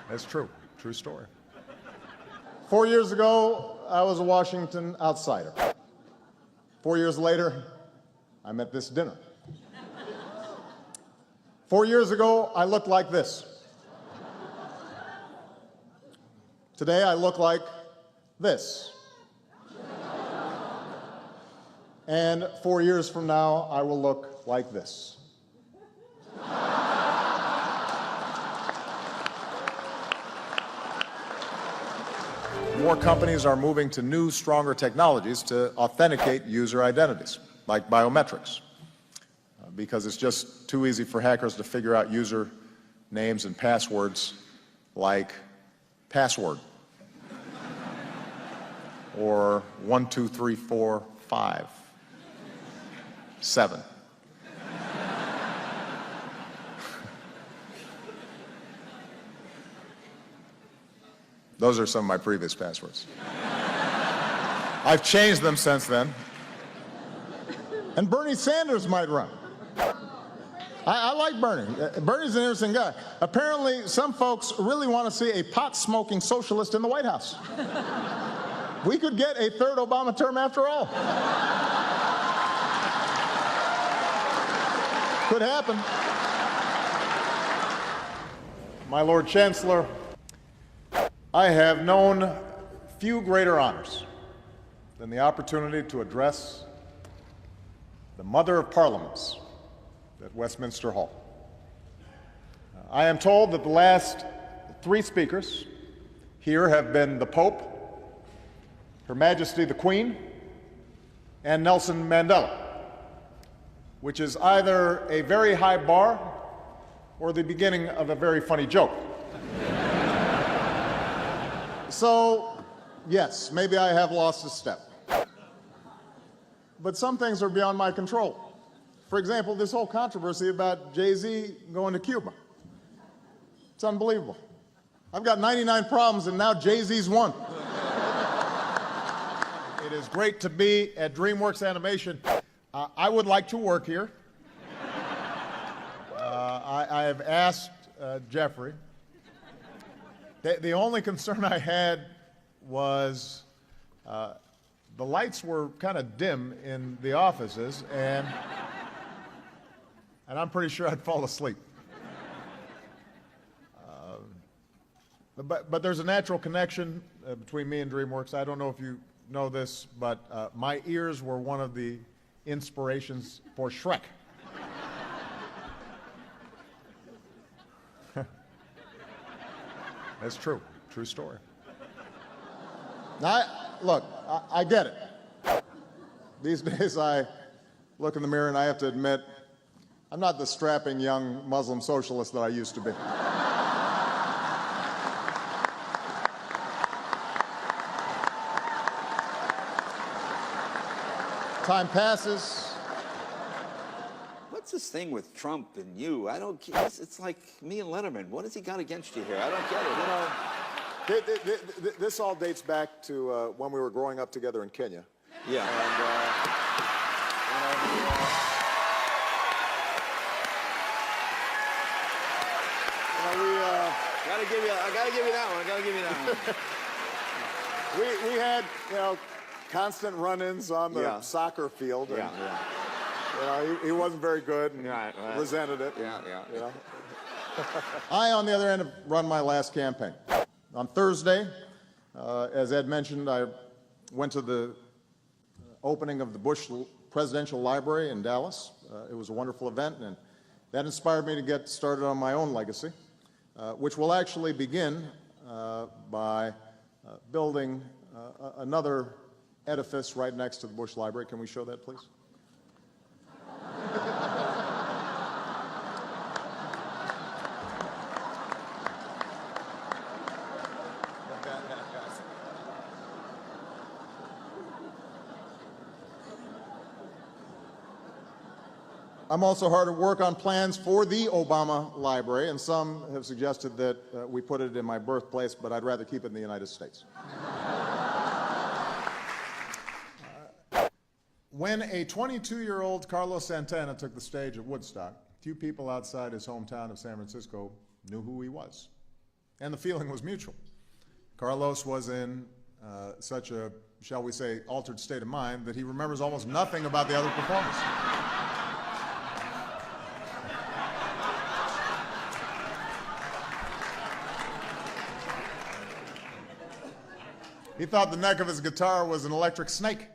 That's true. True story. 4 years ago, I was a Washington outsider. 4 years later, I'm at this dinner. 4 years ago, I looked like this. Today, I look like this. And 4 years from now, I will look like this. More companies are moving to new, stronger technologies to authenticate user identities, like biometrics, because it's just too easy for hackers to figure out user names and passwords like password or 1, 2, 3, 4, 5, 7. Those are some of my previous passwords. I've changed them since then. And Bernie Sanders might run. I like Bernie. Bernie's an interesting guy. Apparently, some folks really want to see a pot-smoking socialist in the White House. We could get a third Obama term after all. Could happen. My Lord Chancellor, I have known few greater honors than the opportunity to address the Mother of Parliaments at Westminster Hall. I am told that the last 3 speakers here have been the Pope, Her Majesty the Queen, and Nelson Mandela, which is either a very high bar or the beginning of a very funny joke. So, yes, maybe I have lost a step. But some things are beyond my control. For example, this whole controversy about Jay-Z going to Cuba. It's unbelievable. I've got 99 problems, and now Jay-Z's one. It is great to be at DreamWorks Animation. I would like to work here. I have asked Jeffrey. The only concern I had was the lights were kind of dim in the offices, and I'm pretty sure I'd fall asleep. But there's a natural connection between me and DreamWorks. I don't know if you know this, but my ears were one of the inspirations for Shrek. That's true. True story. Now, look, I get it. These days I look in the mirror and I have to admit, I'm not the strapping young Muslim socialist that I used to be. Time passes. What's this thing with Trump and you? I don't get. It's like me and Letterman. What has he got against you here? I don't get it. You know. This all dates back to when we were growing up together in Kenya. Yeah. I gotta give you that one. We had, constant run-ins on the soccer field. And, he wasn't very good and resented it. I, on the other end, have run my last campaign. On Thursday, as Ed mentioned, I went to the opening of the Bush Presidential Library in Dallas. It was a wonderful event, and that inspired me to get started on my own legacy, which will actually begin by building another edifice right next to the Bush Library. Can we show that, please? I'm also hard at work on plans for the Obama Library, and some have suggested that we put it in my birthplace, but I'd rather keep it in the United States. When a 22-year-old Carlos Santana took the stage at Woodstock, few people outside his hometown of San Francisco knew who he was. And the feeling was mutual. Carlos was in such a, shall we say, altered state of mind that he remembers almost nothing about the other performers. He thought the neck of his guitar was an electric snake.